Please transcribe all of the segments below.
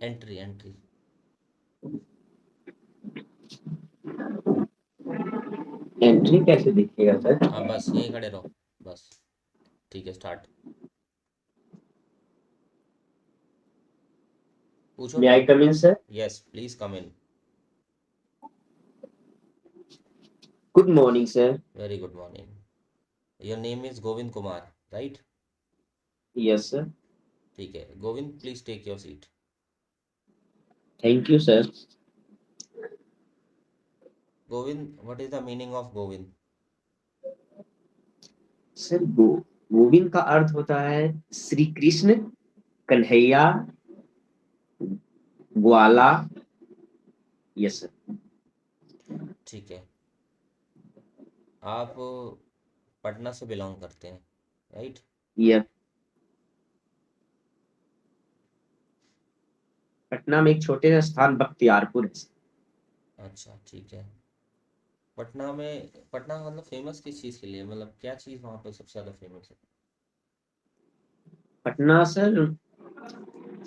Entry entry. Entry कैसे दिखेगा sir? हाँ बस यहीं खड़े रहो। बस। ठीक है, स्टार्ट। पूछो मे आई क्या। Come in sir? Yes please come in. Good morning sir. Very good morning. Your name is Govind Kumar, right? Yes sir. ठीक है Govind, please take your seat. Thank you sir. Govind, what is the meaning of Govind? Sir Govind का अर्थ होता है श्री कृष्ण, कन्हैया, ग्वाला। Yes sir. ठीक है। आप पटना से बिलोंग करते हैं, राइट? यस। पटना में एक छोटे से स्थान बख्तियारपुर है। अच्छा ठीक है। पटना में, पटना मतलब फेमस किस चीज़ के लिए, मतलब क्या चीज़ वहाँ पे सबसे ज़्यादा फेमस है? पटना सर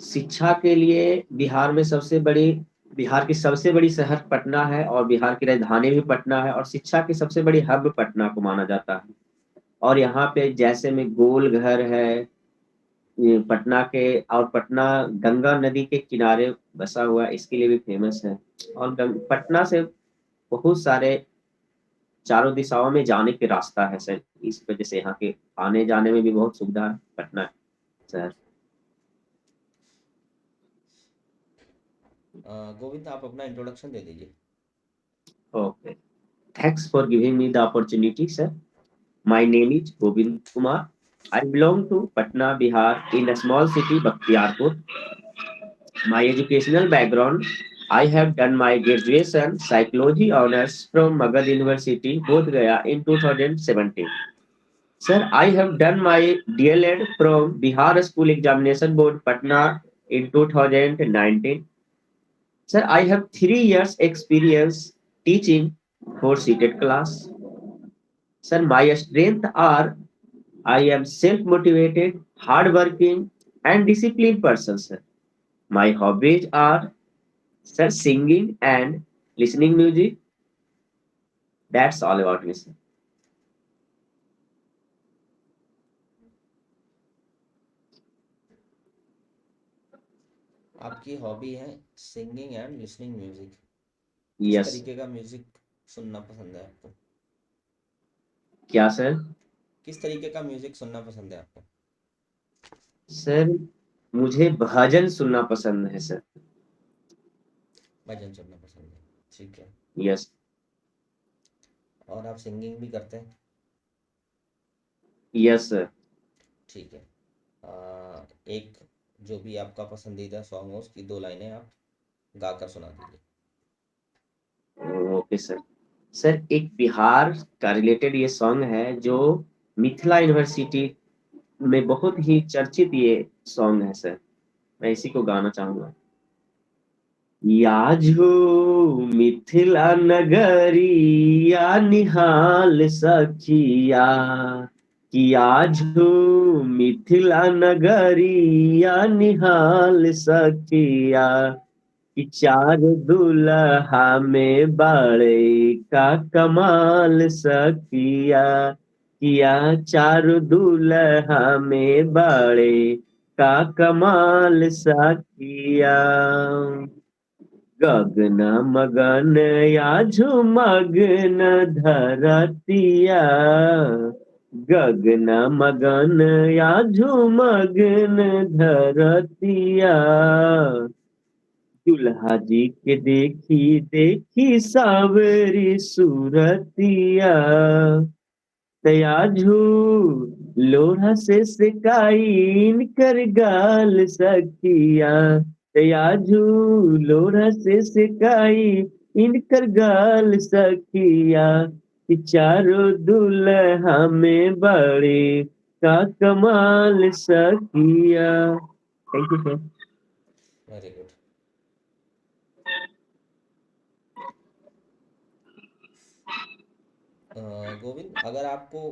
शिक्षा के लिए बिहार की सबसे बड़ी शहर पटना है, और बिहार की राजधानी भी पटना है, और शिक्षा की सबसे बड़ी हब पटना को माना जाता है। और यहाँ पे जैसे में गोल घर है, ये पटना के, और पटना गंगा नदी के किनारे बसा हुआ है, इसके लिए भी फेमस है। और पटना से बहुत सारे चारों दिशाओं में जाने के रास्ता है सर, इस वजह से यहाँ के आने जाने में भी बहुत सुविधा है पटना सर। गोविंद, आप अपना इंट्रोडक्शन दे दीजिए। Okay, thanks for giving me the opportunity sir. My name is Govind Kumar. I belong to Patna Bihar in a small city Bakhtiyarpur. My educational background: I have done my graduation psychology honors from Magad University, Bodh Gaya in 2017. Sir, I have done my DLED from Bihar School Examination Board, Patna in 2019. Sir, I have 3 years experience teaching for seated class. Sir, my strengths are: I am self-motivated, hardworking, and disciplined person, sir. My hobbies are, sir, singing and listening music. That's all about me, sir. आपकी hobby है singing and listening music. किस Yes, sir. तरीके का music सुनना पसंद है आपको? क्या सर? किस तरीके का म्यूजिक सुनना पसंद है आपको? सर मुझे भजन सुनना पसंद है सर। भजन सुनना पसंद है, ठीक है। यस। और आप सिंगिंग भी करते हैं? Yes sir. ठीक है। एक जो भी आपका पसंदीदा सॉन्ग हो उसकी दो लाइनें आप गाकर सुना दीजिए। Okay sir. सर एक बिहार का रिलेटेड ये सॉन्ग है, जो मिथिला यूनिवर्सिटी में बहुत ही चर्चित ये सॉन्ग है सर। मैं इसी को गाना चाहूंगा। याजू मिथिला नगरिया निहाल सखिया, कि आजू मिथिला नगरिया निहाल सखिया, कि चार दुल्हा में बड़े का कमाल सखिया, किया चार दुल्हा में बड़े का कमाल सखिया। गगन मगन याझु मगन धरतिया, गगन मगन याझु मगन धरतिया, दुल्हा जी के देखी देखी सावरी सूरतिया, तयाजू लोढ़ा से सिकाइन कर गाल सखिया, तयाजू लोढ़ा से सिकाई इनकर गाल सखिया, कि चारों दुल्हा में बड़े का कमाल सखिया। Thank you sir. Very good. Govind, अगर आपको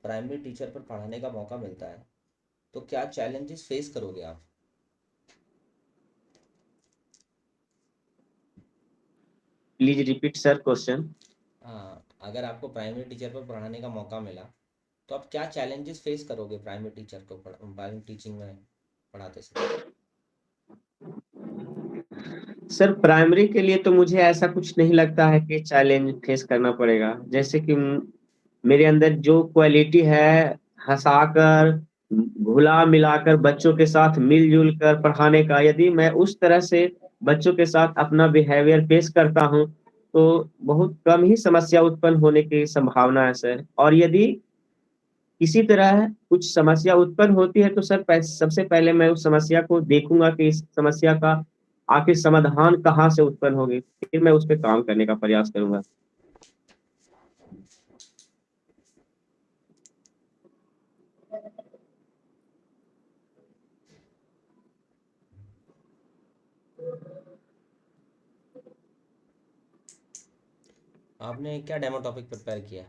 प्राइमरी टीचर पर पढ़ाने का मौका मिलता है तो क्या चैलेंजेस फेस करोगे आप? Please repeat sir question. हाँ, अगर आपको प्राइमरी टीचर पर पढ़ाने का मौका मिला तो आप क्या चैलेंजेस फेस करोगे प्राइमरी टीचर को प्राइमरी टीचिंग में पढ़ाते समय? सर प्राइमरी के लिए तो मुझे ऐसा कुछ नहीं लगता है कि चैलेंज फेस करना पड़ेगा। जैसे कि मेरे अंदर जो क्वालिटी है, हंसाकर, घुला मिलाकर बच्चों के साथ मिलजुल कर पढ़ाने का, यदि मैं उस तरह से बच्चों के साथ अपना बिहेवियर पेश करता हूँ तो बहुत कम ही समस्या उत्पन्न होने की संभावना है सर। और यदि किसी तरह कुछ समस्या उत्पन्न होती है तो सर सबसे पहले मैं उस समस्या को देखूंगा कि इस समस्या का आखिर समाधान कहाँ से उत्पन्न होगी, फिर मैं उस पर काम करने का प्रयास करूंगा। आपने क्या डेमो टॉपिक प्रिपेयर किया?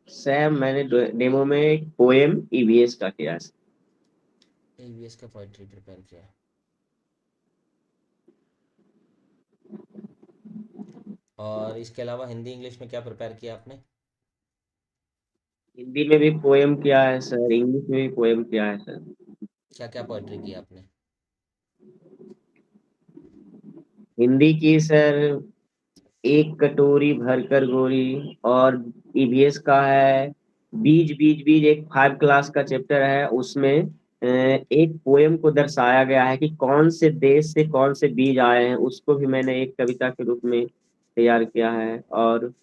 सर मैंने डेमो में एक पोएम ईवीएस का किया है। ईवीएस का पोइट्री प्रिपेयर किया। और इसके अलावा हिंदी इंग्लिश में क्या प्रिपेयर किया आपने? हिंदी में भी पोएम किया है सर, इंग्लिश में भी पोएम किया है सर। क्या क्या पोइट्री किया आपने? हिंदी की सर एक कटोरी भरकर गोरी, और ईवीएस का है बीज बीज बीज, एक 5 क्लास का चैप्टर है उसमें एक पोएम को दर्शाया गया है कि कौन से देश से कौन से बीज आए हैं, उसको भी मैंने एक कविता के रूप में तैयार किया है। और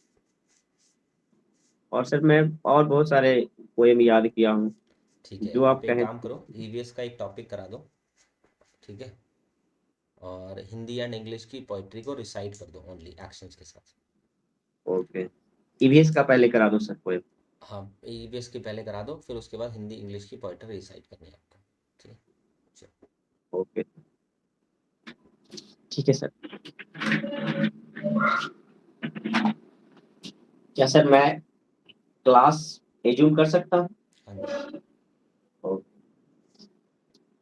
सर मैं और बहुत सारे पोएम याद किया हूँ, ठीक है, जो आप आप एक कहें। काम करो, ईवीएस का एक टॉपिक करा दो, ठीक है, और हिंदी एंड इंग्लिश की पोइट्री को रिसाइट कर दो ओनली एक्शंस के साथ। ओके, ईवीएस का पहले करा दो सर पोएम। हाँ, ईवीएस की पहले करा दो, फिर उसके बाद हिंदी इंग्लिश की पोइट्री रिसाइट करनी है आपको, ठीक है? चलो। ओके ठीक है सर। क्या सर मैं क्लास एज्यूम कर सकता हूँ? हाँ जी।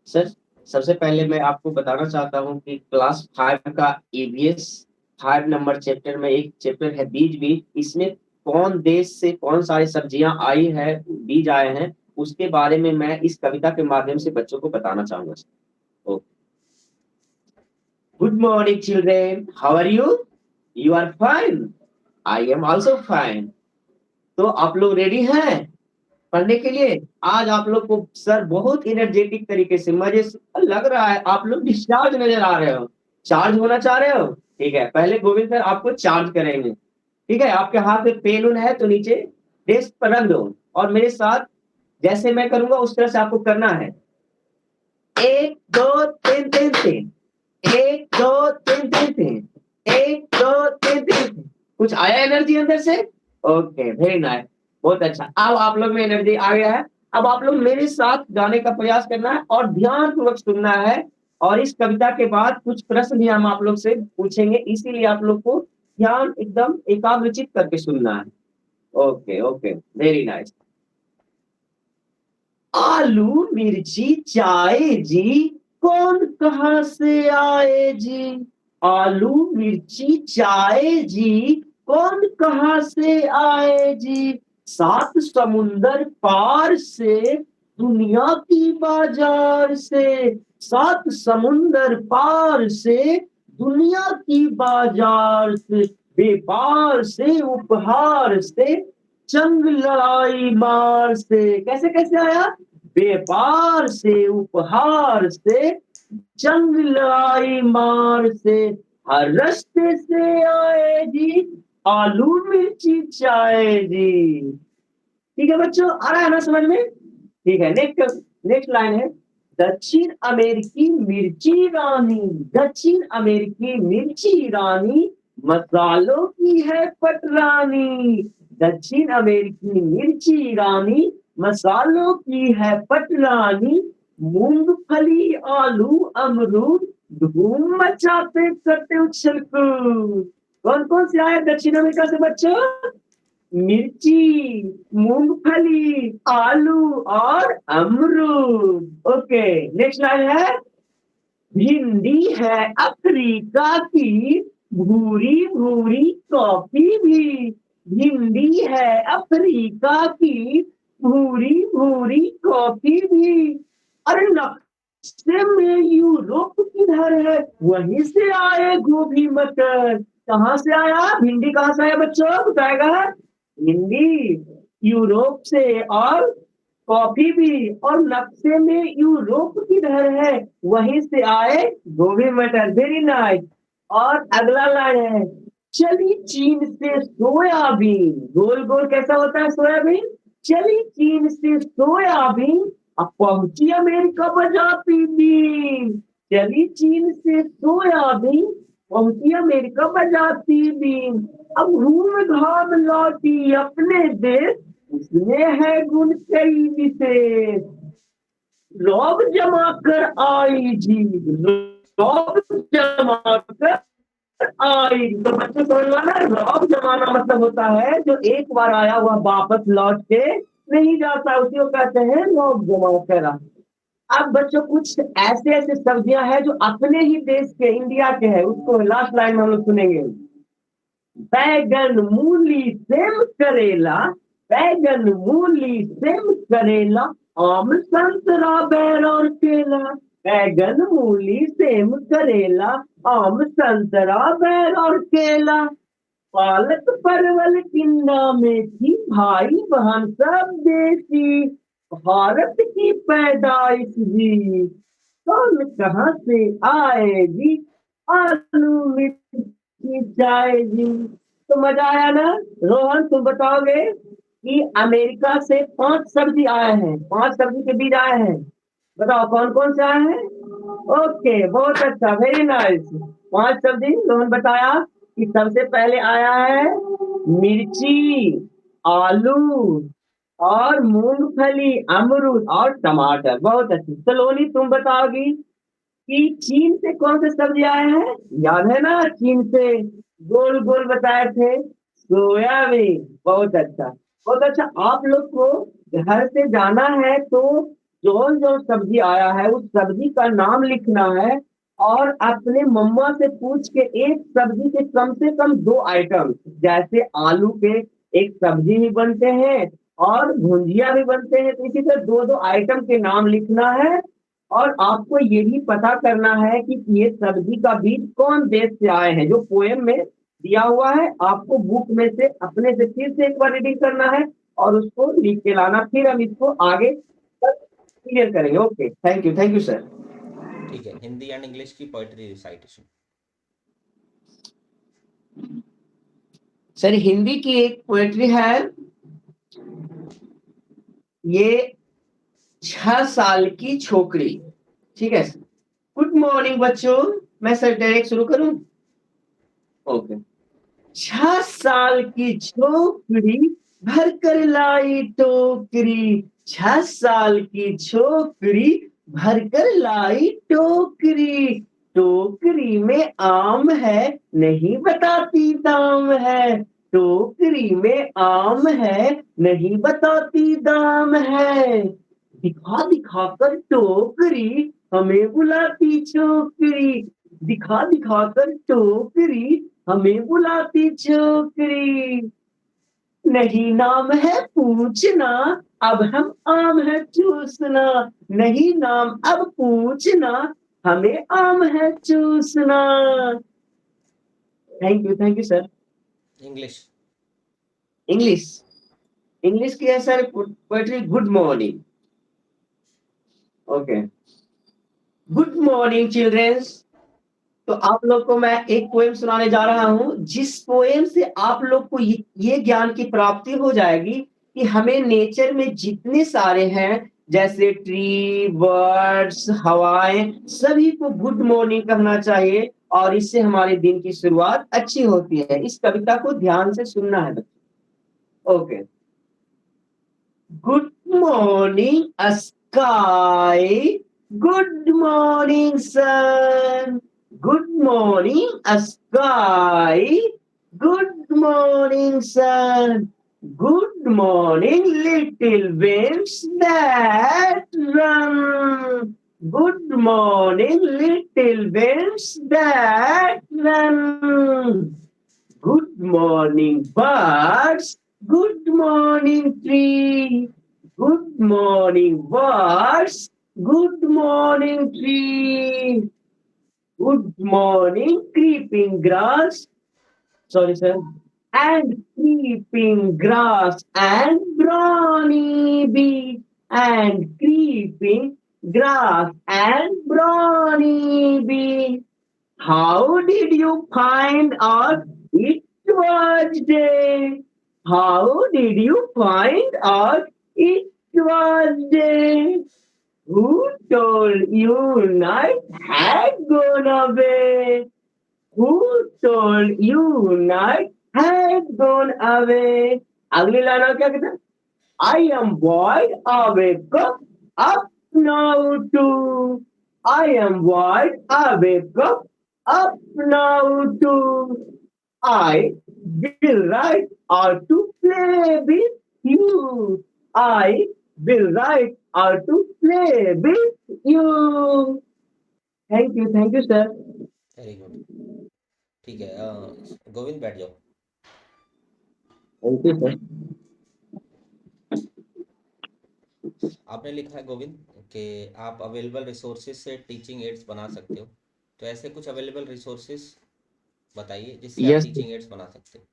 सर सबसे पहले मैं आपको बताना चाहता हूँ कि क्लास 5 का ईवीएस 5 नंबर चैप्टर में एक चैप्टर है बीज बीज। इसमें कौन देश से कौन सारी सब्जियां आई है, बीज आए हैं, उसके बारे में मैं इस कविता के माध्यम से बच्चों को बताना चाहूंगा। Good morning children, how are you? You are fine, I am also fine. तो आप लोग रेडी हैं पढ़ने के लिए? आज आप लोग को सर बहुत एनर्जेटिक तरीके से, मजे से लग रहा है आप लोग डिस्चार्ज नजर आ रहे हो, चार्ज होना चाह रहे हो। ठीक है, पहले गोविंद सर आपको चार्ज करेंगे। ठीक है, आपके हाथ में पेन उन है तो नीचे डेस्क पर रख दो, और मेरे साथ जैसे मैं करूंगा उस तरह से आपको करना है। 1 2 3 3 3, 1 2 3 3 3, 1 2 3 3। कुछ आया एनर्जी अंदर से? ओके, वेरी नाइस, बहुत अच्छा। अब आप लोग में एनर्जी आ गया है। अब आप लोग मेरे साथ गाने का प्रयास करना है और ध्यानपूर्वक सुनना है, और इस कविता के बाद कुछ प्रश्न भी हम आप लोग से पूछेंगे, इसीलिए आप लोग को ध्यान एकदम एकाग्रचित करके सुनना है। Okay okay, very nice. आलू मिर्ची चाय जी, कौन कहाँ से आए जी? आलू मिर्ची चाय जी, कौन कहाँ से आए जी? 7 समुंदर पार से, दुनिया की बाजार से। 7 समुंदर पार से, दुनिया की बाजार से। व्यापार से उपहार से, जंग लड़ाई मार से। कैसे कैसे आया? व्यापार से उपहार से, जंग लड़ाई मार से। हर रास्ते से आए जी, आलू मिर्ची चाय जी। ठीक है बच्चों, आ रहा है ना समझ में? ठीक है, नेक्स्ट नेक्स्ट लाइन है, दक्षिण अमेरिकी मिर्ची रानी। दक्षिण अमेरिकी मिर्ची रानी, मसालों की है पटरानी। दक्षिण अमेरिकी मिर्ची रानी, मसालों की है पटरानी। मूंगफली आलू अमरूद, धूम मचाते करते उछल कूद। कौन कौन से आए दक्षिण अमेरिका से बच्चों? मिर्ची, मूंगफली, आलू और अमरूद। ओके, नेक्स्ट लाइन है, भिंडी है अफ्रीका की, भूरी भूरी कॉफी भी, भिंडी है अफ्रीका की, भूरी भूरी कॉफी भी। अरे नक्शे में यूरोप किधर है, वहीं से आए गोभी मटर। कहाँ से आया भिंडी, कहाँ से आया बच्चों, बताएगा? भिंडी यूरोप से, और कॉफी भी, और नक्शे में यूरोप किधर है, वहीं से आए गोभी मटर। Very nice. और अगला लाइन है, चली चीन से सोयाबीन, गोल गोल कैसा होता है सोयाबीन, चली चीन से सोयाबीन, अब पहुंची अमेरिका बजाती बीन। चली चीन से सोयाबीन, पहुंची अमेरिका बजाती बीन। अब घूम घाम लौटी अपने देश, उसमें है गुण कई विशेष। रौब जमा कर आई जी, रौब जमा कर आई। तो बच्चे समझ ना, रौब जमाना मतलब होता है जो एक बार आया हुआ वापस लौट के नहीं जाता, उसी को कहते हैं रौब जमा कर आई। अब बच्चों कुछ ऐसे ऐसे सब्जियां हैं जो अपने ही देश के, इंडिया के हैं, उसको लास्ट लाइन में हम लोग सुनेंगे। बैगन मूली सेम करेला, बैगन मूली सेम करेला, आम संतरा बैर और केला। बैगन मूली सेम करेला, आम संतरा बैर और केला। पालक परवल टिंडा मेथी, भाई बहन सब देसी, भारत की पैदाइश जी, कौन कहाँ से आएगी, आलू मिर्ची जाएगी। तो मजा आया ना? रोहन तुम बताओगे कि अमेरिका से 5 सब्जी आए हैं, 5 सब्जी के बीज आए हैं, बताओ कौन कौन से आए हैं? ओके, बहुत अच्छा, वेरी नाइस। 5 सब्जी रोहन बताया कि सबसे पहले आया है मिर्ची, आलू, और मूंगफली, अमरूद और टमाटर। बहुत अच्छी। तो लोनी तुम बताओगी कि चीन से कौन से सब्जी आए हैं, याद है ना? चीन से गोल गोल बताए थे, सोयाबीन। बहुत अच्छा, बहुत अच्छा। आप लोग को घर से जाना है तो जो जो सब्जी आया है उस सब्जी का नाम लिखना है, और अपने मम्मा से पूछ के एक सब्जी के कम से कम 2 आइटम, जैसे आलू के एक सब्जी भी बनते हैं और भुंजिया भी बनते हैं, तो इसी तरह 2-2 आइटम के नाम लिखना है। और आपको ये भी पता करना है कि ये सब्जी का बीज कौन देश से आए हैं, जो पोएम में दिया हुआ है। आपको बुक में से अपने से फिर से एक बार रीडिंग करना है और उसको लिख के लाना, फिर हम इसको आगे क्लियर करेंगे। Okay, thank you sir. ठीक है, हिंदी एंड इंग्लिश की पोएट्री रिसाइटेशन। सर हिंदी की एक पोएट्री है, ये 6 साल की छोकरी। ठीक है, गुड मॉर्निंग बच्चों, मैं सर डायरेक्ट शुरू करूं? ओके। 6 साल की छोकरी भर कर लाई टोकरी, 6 साल की छोकरी भर कर लाई टोकरी। टोकरी में आम है, नहीं बताती दाम है, टोकरी में आम है, नहीं बताती दाम है। दिखा दिखा कर टोकरी हमें बुलाती छोकरी, दिखा दिखा कर टोकरी हमें बुलाती छोकरी। नहीं नाम है पूछना, अब हम आम है चूसना, नहीं नाम अब पूछना, हमें आम है चूसना। Thank you sir. English. English, English की है sir poetry good morning. Okay, good morning childrens. तो आप लोग को मैं एक पोएम सुनाने जा रहा हूं, जिस पोएम से आप लोग को ये ज्ञान की प्राप्ति हो जाएगी कि हमें नेचर में जितने सारे हैं, जैसे ट्री, बर्ड्स, हवाएं, सभी को गुड मॉर्निंग कहना चाहिए, और इससे हमारे दिन की शुरुआत अच्छी होती है। इस कविता को ध्यान से सुनना है बच्चों। Okay, good morning sky, good morning sun, good morning sky, good morning sun, good morning little waves that run, Good morning, little birds that run. Good morning, birds. Good morning, tree. Good morning, birds. Good morning, tree. Good morning, creeping grass. Sorry, sir. And creeping grass and brawny bee. And creeping grass and brawny bee. How did you find out it was day? How did you find out it was day? Who told you night had gone away? Who told you night had gone away? अगली line और क्या कहता है? I am wide awake up now too. I am wide awake up now too. I will write out to play with you. I will write out to play with you. Thank you, sir. Very good. ठीक है, गोविंद बैठ जाओ। Thank you, sir. आपने लिखा है गोविंद कि आप available resources से टीचिंग एड्स बना सकते हो, तो ऐसे कुछ अवेलेबल रिसोर्सेज बताइए जिससे आप Yes, टीचिंग एड्स बना सकते हो।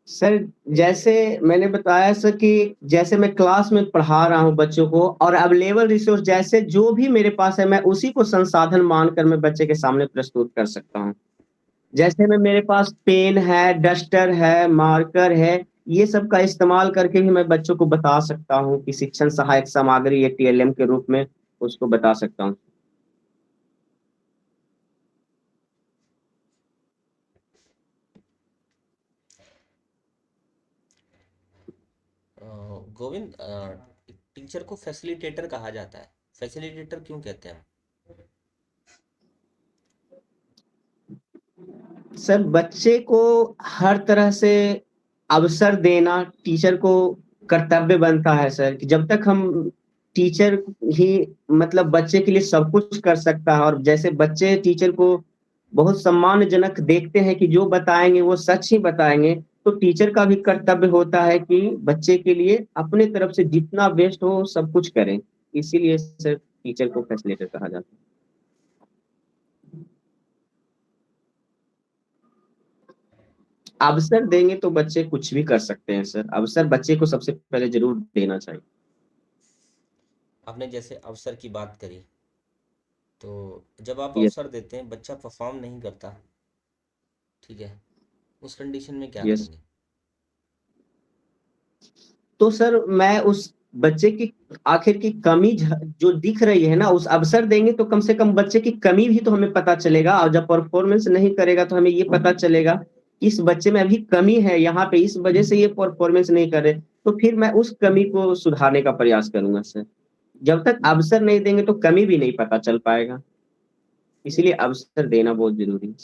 सर जैसे मैंने बताया सर कि जैसे मैं क्लास में पढ़ा रहा हूँ बच्चों को और अवेलेबल रिसोर्स जैसे जो भी मेरे पास है मैं उसी को संसाधन मानकर मैं बच्चे के सामने प्रस्तुत कर सकता हूँ। जैसे में मेरे पास पेन है, डस्टर है, मार्कर है, ये सब का इस्तेमाल करके भी मैं बच्चों को बता सकता हूँ कि शिक्षण सहायक सामग्री ये टीएलएम के रूप में उसको बता सकता हूँ। गोविंद, टीचर को फैसिलिटेटर कहा जाता है, फैसिलिटेटर क्यों कहते हैं? सर बच्चे को हर तरह से अवसर देना टीचर को कर्तव्य बनता है सर कि जब तक हम टीचर ही मतलब बच्चे के लिए सब कुछ कर सकता है और जैसे बच्चे टीचर को बहुत सम्मानजनक देखते हैं कि जो बताएंगे वो सच ही बताएंगे, तो टीचर का भी कर्तव्य होता है कि बच्चे के लिए अपने तरफ से जितना बेस्ट हो सब कुछ करें। इसीलिए सर टीचर को फैसिलिटेटर कहा जाता है। अवसर देंगे तो बच्चे कुछ भी कर सकते हैं सर। अवसर बच्चे को सबसे पहले ज़रूर देना चाहिए। आपने जैसे अवसर की बात करी, तो जब आप यस, अवसर देते हैं बच्चा परफॉर्म नहीं करता, ठीक है, उस कंडीशन में क्या यस। करेंगे? तो सर मैं उस बच्चे की आखिर की कमी जो दिख रही है ना, उस अवसर देंगे तो कम से कम बच्चे की कमी भी तो हमें पता चलेगा और जब परफॉर्मेंस नहीं करेगा तो हमें ये पता चलेगा कि इस बच्चे में अभी कमी है, यहाँ पे इस वजह से ये परफॉर्मेंस नहीं कर रहे, तो फिर मैं उस कमी को सुधारने का प्रयास करूंगा सर। जब तक अवसर नहीं देंगे तो कमी भी नहीं पता चल पाएगा, इसीलिए अवसर देना बहुत जरूरी है।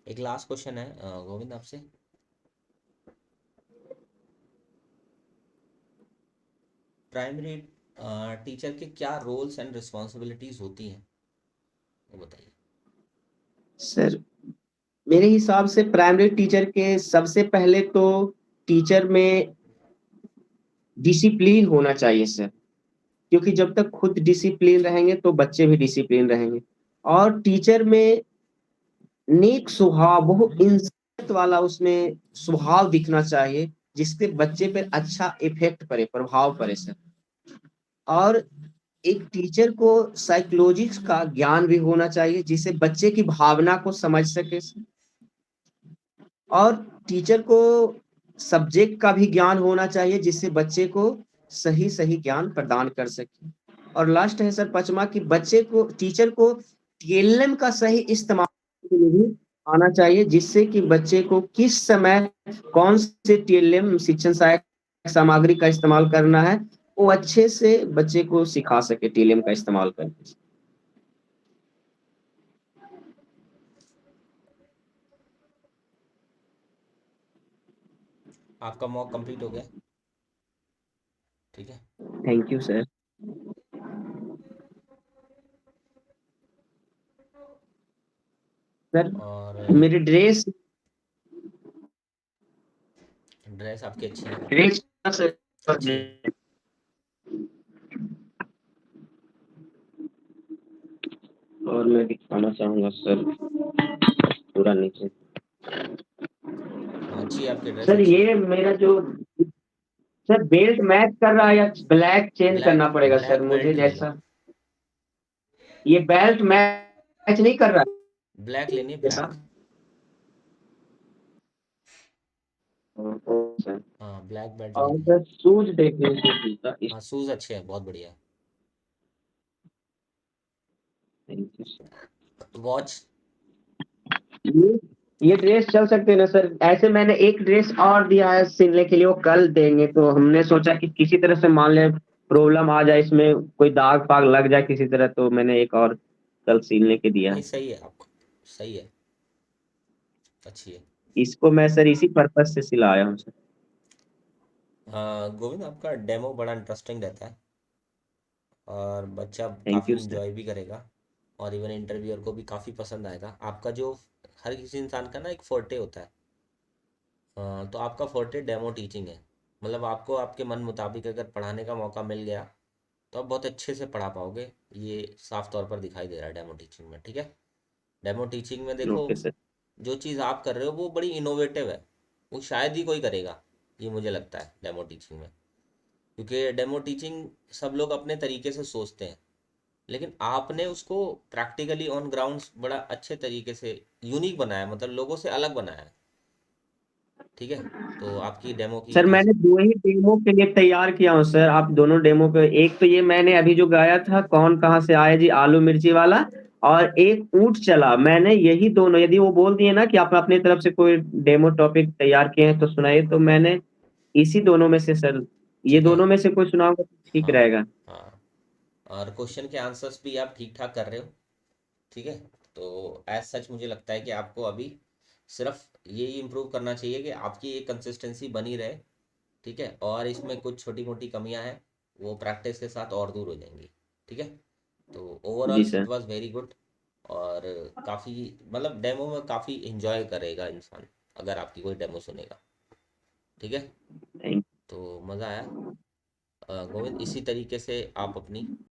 एक लास्ट क्वेश्चन है गोविंद आपसे। प्राइमरी टीचर के क्या रोल्स एंड रिस्पॉन्सिबिलिटीज होती हैं, वो बताइए। सर मेरे हिसाब से प्राइमरी टीचर के सबसे पहले तो टीचर में डिसिप्लिन होना चाहिए सर, क्योंकि जब तक खुद डिसिप्लिन रहेंगे तो बच्चे भी डिसिप्लिन रहेंगे। और टीचर में नेक स्वभाव, बहुत इंसानियत वाला उसमें स्वभाव दिखना चाहिए जिससे बच्चे पर अच्छा इफेक्ट पड़े, प्रभाव पड़े सर। और एक टीचर को साइकोलॉजी का ज्ञान भी होना चाहिए जिससे बच्चे की भावना को समझ सके सर। और टीचर को सब्जेक्ट का भी ज्ञान होना चाहिए जिससे बच्चे को सही सही ज्ञान प्रदान कर सके। और लास्ट है सर पांचवा कि बच्चे को टीचर को टीएलएम का सही इस्तेमाल के लिए भी आना चाहिए जिससे कि बच्चे को किस समय कौन से टीएलएम शिक्षण सहायक सामग्री का इस्तेमाल करना है वो अच्छे से बच्चे को सिखा सके टीएलएम का इस्तेमाल करके। आपका मॉक कंप्लीट हो गया। ठीक है। Thank you sir. सर और मेरी ड्रेस ड्रेस आपकी अच्छी है। ड्रेस अच्छी है। और मैं दिखाना चाहूंगा सर पूरा नीचे। हाँ, अच्छी है, आपकी ड्रेस सर अच्छी है। ये मेरा जो सर बेल्ट मैच कर रहा है या ब्लैक चेंज करना ब्लैक पड़ेगा सर ब्लैक मुझे बेल्ट ले लो। जैसा। ये बेल्ट मैच नहीं कर रहा है ब्लैक लेनी है, जैसा। ब्लैक। सर हाँ, ब्लैक बेल्ट और लेनी है। सर शूज देखने से जूता हाँ, शूज़ अच्छे हैं, बहुत बढ़िया। वॉच। ये ये ड्रेस चल सकते हैं ना सर। ऐसे मैंने एक ड्रेस और दिया है सिलने के लिए, वो कल देंगे, तो हमने सोचा कि किसी तरह से मान ले प्रॉब्लम आ जाए, इसमें कोई दाग फाग लग जाए किसी तरह, तो मैंने एक और कल सिलने के दिया नहीं, है। सही है आपको। सही है। अच्छी है। इसको मैं सर इसी पर्पज से सिलाया हूँ सर। गोविंद, आपका डेमो बड़ा इंटरेस्टिंग रहता है और बच्चा थैंक काफ़ी यू सर। इंजॉय भी करेगा। और इवन इंटरव्यूअर को भी काफ़ी पसंद आएगा आपका जो। हर किसी इंसान का ना एक फोर्टे होता है। तो आपका फोर्टे डेमो टीचिंग है। मतलब आपको आपके मन मुताबिक अगर पढ़ाने का मौका मिल गया तो आप बहुत अच्छे से पढ़ा पाओगे। ये साफ तौर पर दिखाई दे रहा है डेमो टीचिंग में। ठीक है। डेमो टीचिंग में देखो, ओके सर। जो चीज़ आप कर रहे हो वो बड़ी इनोवेटिव है। वो शायद ही कोई करेगा, ये मुझे लगता है डेमो टीचिंग में। क्योंकि डेमो टीचिंग सब लोग अपने तरीके से सोचते हैं, लेकिन आपने उसको प्रैक्टिकली ऑन ग्राउंड्स बड़ा अच्छे तरीके से यूनिक बनाया, मतलब लोगों से अलग बनाया है। ठीक है। तो आपकी डेमो की सर मैंने दो ही डेमो के लिए तैयार किया हूँ सर। आप दोनों डेमो पे, एक तो ये मैंने अभी जो गाया था कौन कहाँ से आया जी आलू मिर्ची वाला, और एक ऊंट चला, मैंने यही दोनों, यदि वो बोल दिए ना कि आप अपनी तरफ से कोई डेमो टॉपिक तैयार किए हैं तो सुनाइए, तो मैंने इसी दोनों में से सर, ये ठीक है। दोनों में से कोई सुनाऊंगा तो ठीक हाँ। रहेगा। हाँ, और क्वेश्चन के आंसर्स भी आप ठीक ठाक कर रहे हो। ठीक है। तो एज सच मुझे लगता है कि आपको अभी सिर्फ ये इम्प्रूव करना चाहिए कि आपकी ये कंसिस्टेंसी बनी रहे। ठीक है। और इसमें कुछ छोटी मोटी कमियां हैं, वो प्रैक्टिस के साथ और दूर हो जाएंगी। ठीक है। तो जी overall it sir. Was very good. और काफ़ी, मतलब डेमो में काफ़ी इंजॉय करेगा इंसान अगर आपकी कोई डेमो सुनेगा। ठीक है। थैंक तो मज़ा आया। गोविंद, इसी तरीके से आप अपनी